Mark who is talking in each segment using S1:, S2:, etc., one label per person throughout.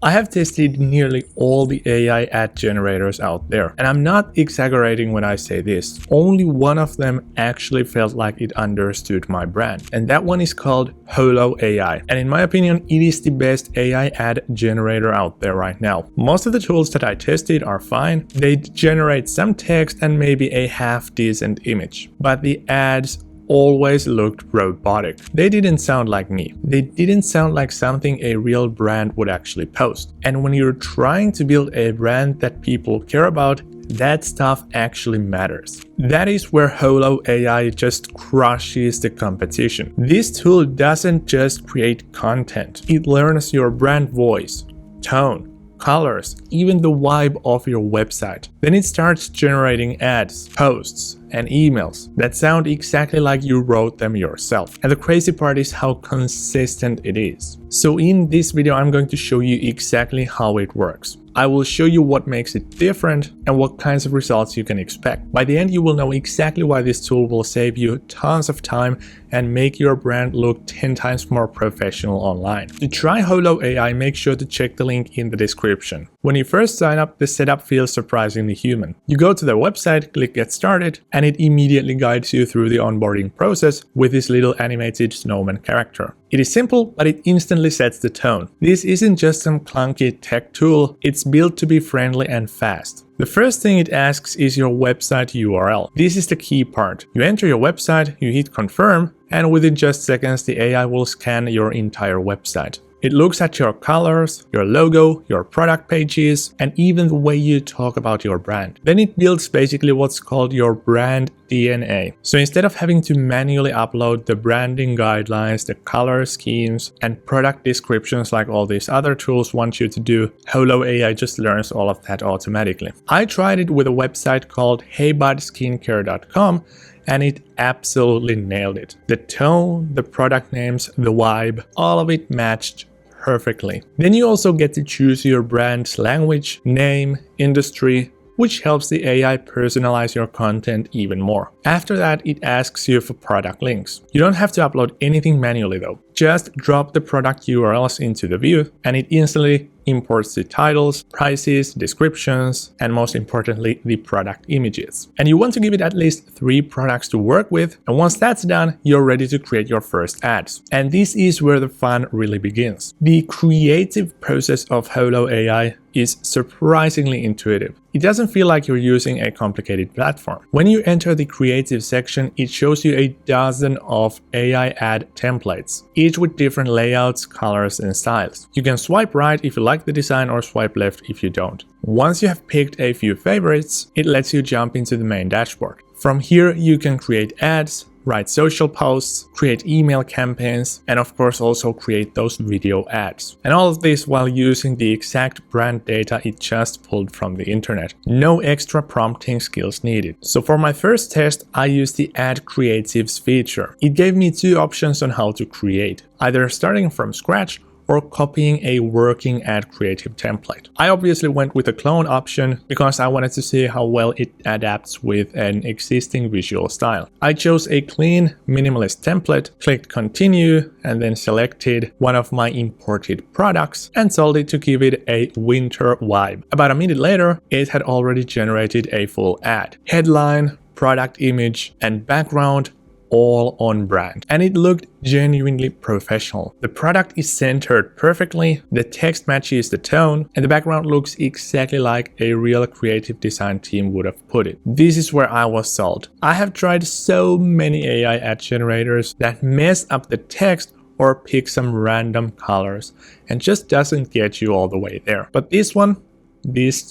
S1: I have tested nearly all the AI ad generators out there, and I'm not exaggerating when I say this. Only one of them actually felt like it understood my brand, and that one is called Holo AI. And in my opinion, it is the best AI ad generator out there right now. Most of the tools that I tested are fine. They generate some text and maybe a half decent image, but the ads always looked robotic. They didn't sound like me. They didn't sound like something a real brand would actually post. And when you're trying to build a brand that people care about, that stuff actually matters. That is where Holo AI just crushes the competition. This tool doesn't just create content. It learns your brand voice, tone, colors, even the vibe of your website. Then it starts generating ads, posts, and emails that sound exactly like you wrote them yourself. And the crazy part is how consistent it is. So in this video, I'm going to show you exactly how it works. I will show you what makes it different and what kinds of results you can expect. By the end, you will know exactly why this tool will save you tons of time and make your brand look 10 times more professional online. To try Holo AI, make sure to check the link in the description. When you first sign up, the setup feels surprisingly human. You go to their website, click Get Started, and it immediately guides you through the onboarding process with this little animated snowman character. It is simple, but it instantly sets the tone. This isn't just some clunky tech tool, it's built to be friendly and fast. The first thing it asks is your website URL. This is the key part. You enter your website, you hit confirm, and within just seconds the AI will scan your entire website. It looks at your colors, your logo, your product pages, and even the way you talk about your brand. Then it builds basically what's called your brand DNA. So instead of having to manually upload the branding guidelines, the color schemes, and product descriptions like all these other tools want you to do, Holo AI just learns all of that automatically. I tried it with a website called heybudskincare.com, and it absolutely nailed it. The tone, the product names, the vibe, all of it matched perfectly. Then you also get to choose your brand's language, name, industry, which helps the AI personalize your content even more. After that, it asks you for product links. You don't have to upload anything manually though. Just drop the product URLs into the view and it instantly imports the titles, prices, descriptions, and most importantly, the product images. And you want to give it at least 3 products to work with, and once that's done, you're ready to create your first ads. And this is where the fun really begins. The creative process of Holo AI is surprisingly intuitive. It doesn't feel like you're using a complicated platform. When you enter the creative section, it shows you a dozen of AI ad templates, each with different layouts, colors, and styles. You can swipe right if you like the design or swipe left if you don't. Once you have picked a few favorites, it lets you jump into the main dashboard. From here, you can create ads, write social posts, create email campaigns, and of course also create those video ads. And all of this while using the exact brand data it just pulled from the internet. No extra prompting skills needed. So for my first test, I used the Ad Creatives feature. It gave me 2 options on how to create, either starting from scratch or copying a working ad creative template. I obviously went with the clone option because I wanted to see how well it adapts with an existing visual style. I chose a clean, minimalist template, clicked continue, and then selected one of my imported products and told it to give it a winter vibe. About a minute later, it had already generated a full ad. Headline, product image, and background all on brand, and it looked genuinely professional. The product is centered perfectly, the text matches the tone, and the background looks exactly like a real creative design team would have put it. This is where I was sold. I have tried so many AI ad generators that mess up the text or pick some random colors and just doesn't get you all the way there. But this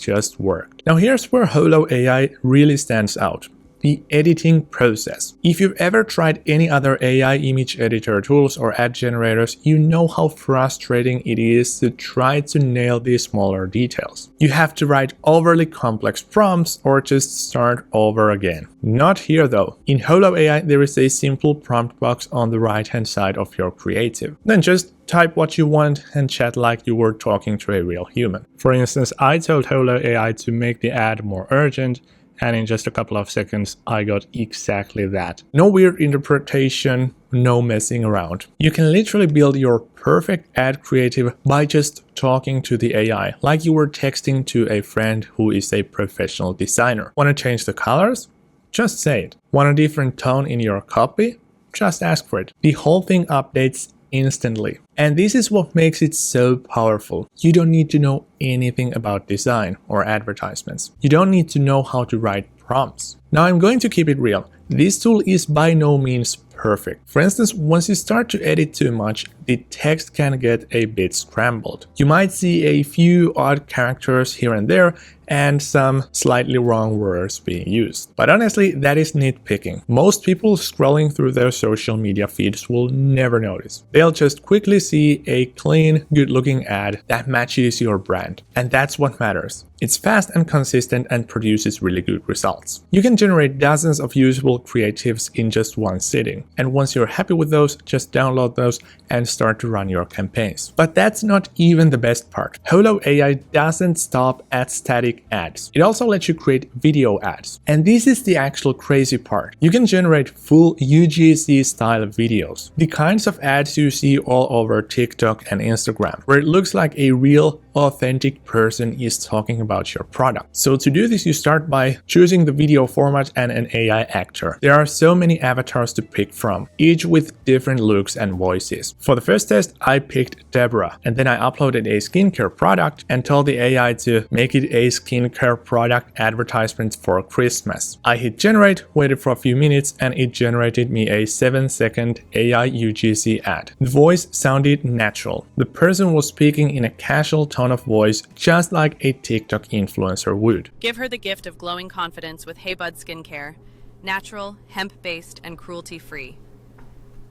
S1: just worked. Now here's where Holo AI really stands out. The editing process. If you've ever tried any other AI image editor tools or ad generators, you know how frustrating it is to try to nail these smaller details. You have to write overly complex prompts or just start over again. Not here though. In Holo AI, there is a simple prompt box on the right hand side of your creative. Then just type what you want and chat like you were talking to a real human. For instance, I told Holo AI to make the ad more urgent and in just a couple of seconds I got exactly that. No weird interpretation, no messing around. You can literally build your perfect ad creative by just talking to the AI, like you were texting to a friend who is a professional designer. Want to change the colors? Just say it. Want a different tone in your copy? Just ask for it. The whole thing updates instantly. And this is what makes it so powerful. You don't need to know anything about design or advertisements. You don't need to know how to write prompts. Now I'm going to keep it real. This tool is by no means perfect. For instance, once you start to edit too much, the text can get a bit scrambled. You might see a few odd characters here and there and some slightly wrong words being used. But honestly, that is nitpicking. Most people scrolling through their social media feeds will never notice. They'll just quickly see a clean, good-looking ad that matches your brand. And that's what matters. It's fast and consistent and produces really good results. You can generate dozens of usable creatives in just one sitting. And once you're happy with those, just download those and start to run your campaigns. But that's not even the best part. Holo AI doesn't stop at static ads. It also lets you create video ads. And this is the actual crazy part. You can generate full UGC style videos. The kinds of ads you see all over TikTok and Instagram, where it looks like a real, authentic person is talking about your product. So to do this, you start by choosing the video format and an AI actor. There are so many avatars to pick from, each with different looks and voices. For the first test, I picked Deborah, and then I uploaded a skincare product and told the AI to make it a skincare product advertisement for Christmas. I hit generate, waited for a few minutes, and it generated me a 7-second AI UGC ad. The voice sounded natural. The person was speaking in a casual tone of voice, just like a TikTok influencer would.
S2: Give her the gift of glowing confidence with Hey Bud Skincare. Natural, hemp-based, and cruelty-free.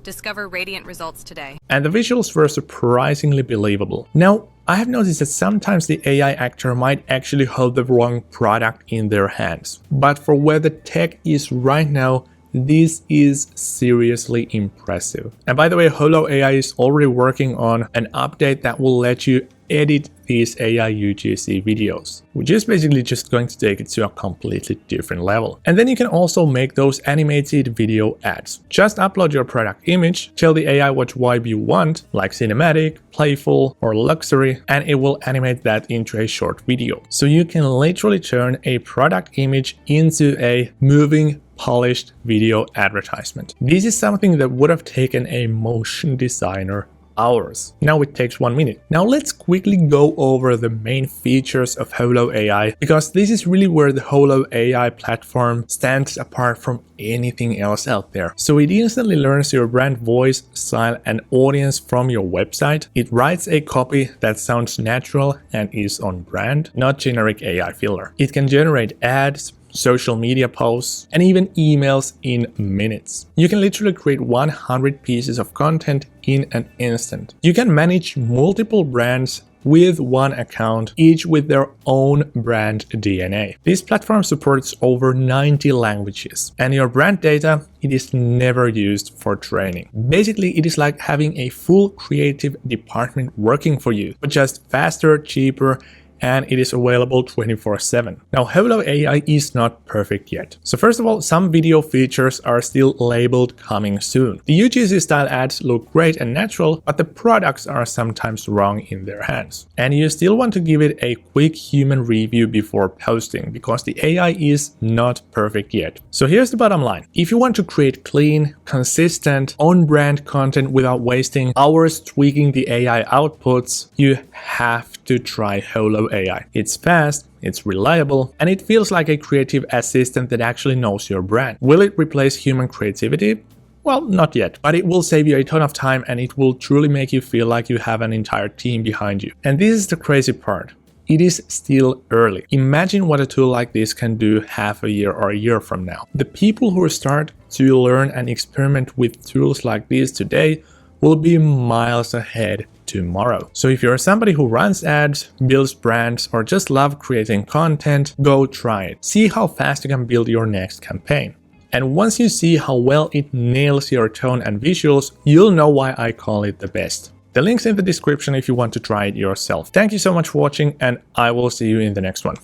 S2: Discover radiant results today.
S1: And the visuals were surprisingly believable. Now, I have noticed that sometimes the AI actor might actually hold the wrong product in their hands. But for where the tech is right now, this is seriously impressive. And by the way, Holo AI is already working on an update that will let you edit these AI UGC videos, which is basically just going to take it to a completely different level. And then you can also make those animated video ads. Just upload your product image, tell the AI what vibe you want, like cinematic, playful, or luxury, and it will animate that into a short video. So you can literally turn a product image into a moving, polished video advertisement. This is something that would have taken a motion designer hours. Now it takes 1 minute. Now let's quickly go over the main features of Holo AI, because this is really where the Holo AI platform stands apart from anything else out there. So it instantly learns your brand voice, style, and audience from your website. It writes a copy that sounds natural and is on brand, not generic AI filler. It can generate ads, social media posts, and even emails in minutes. You can literally create 100 pieces of content in an instant. You can manage multiple brands with one account, each with their own brand DNA. This platform supports over 90 languages, and your brand data, it is never used for training. Basically, it is like having a full creative department working for you, but just faster, cheaper, and it is available 24/7. Now, Holo AI is not perfect yet. So first of all, some video features are still labeled coming soon. The UGC style ads look great and natural, but the products are sometimes wrong in their hands. And you still want to give it a quick human review before posting, because the AI is not perfect yet. So here's the bottom line. If you want to create clean, consistent, on-brand content without wasting hours tweaking the AI outputs, you have to try Holo AI. It's fast, it's reliable, and it feels like a creative assistant that actually knows your brand. Will it replace human creativity? Well, not yet, but it will save you a ton of time and it will truly make you feel like you have an entire team behind you. And this is the crazy part. It is still early. Imagine what a tool like this can do half a year or a year from now. The people who start to learn and experiment with tools like this today will be miles ahead tomorrow. So if you're somebody who runs ads, builds brands, or just love creating content, go try it. See how fast you can build your next campaign. And once you see how well it nails your tone and visuals, you'll know why I call it the best. The link's in the description if you want to try it yourself. Thank you so much for watching, and I will see you in the next one.